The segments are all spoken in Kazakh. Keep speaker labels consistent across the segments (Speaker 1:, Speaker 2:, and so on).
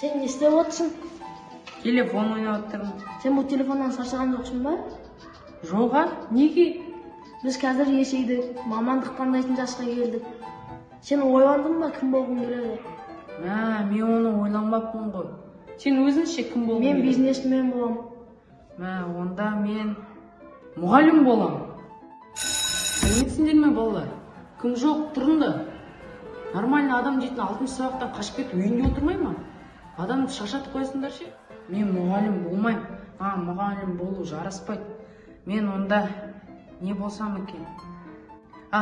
Speaker 1: Sen ne istеп отырсың?
Speaker 2: Телефон ойнап отырмын.
Speaker 1: Sen bu telefondan шаршаған жоқсың ба?
Speaker 2: Жоға, неге?
Speaker 1: Biz қазір есейдік, мамандық таңдайтын жасқа келдік. Сен ойландың ба кім болғың келеді?
Speaker 2: Мен оны ойланбаппын ғой. Сен өзіңше кім болғың
Speaker 1: Мен
Speaker 2: келеді?
Speaker 1: бизнесмен болам.
Speaker 2: Онда мен мұғалім болам. Білмейсіңдер ме балалар? Кім жоқ, тұрыңдар. Нормальный адам дейтін 6 сабақтан қашып кетіп үйінде отырмай ма? Адамды шаршатып қойсыңдар ше? Мен мұғалім болмаймын. Мұғалім болу жараспайды. Мен онда не болсам екен?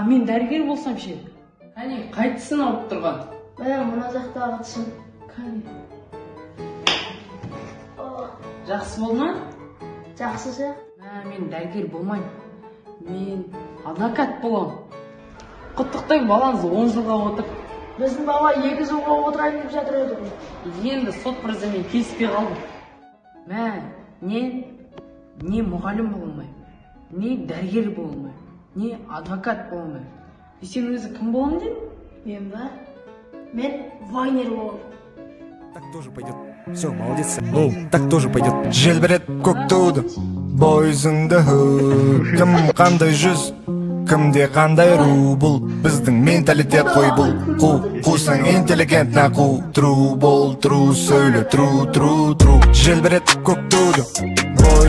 Speaker 2: Мен дәрігер болсам ше? Кәне, қайтысын алып тұрған?
Speaker 1: Мына жақтағы тісім. Кәне.
Speaker 2: Жақсы болма?
Speaker 1: Жақсы сияқты.
Speaker 2: Мен дәрігер болмаймын. Мен адвокат болам. Құттықтай балаңыз 10 жылға отыр.
Speaker 1: Біздің бала 2 жылға отырайын деп жатыр еді ғой.
Speaker 2: Енді сот мырзамен келіспей қалдым. Не мұғалім болмаймын, не дәрігер болмаймын, не адвокат болмаймын. Сен өзі кім боламын дедің?
Speaker 1: Мен ба? Мен вайнер болам.
Speaker 3: Так тоже пойдет. Все, молодец. Так тоже пойдет. Желбірет көк туды, бойызыңды кім қандай жүз, кімде қандай ру, бұл біздің менталитет қой, бұл қусың интеллигент нақу, тру бол, тру сөйле, тру. Желбірет көк туды.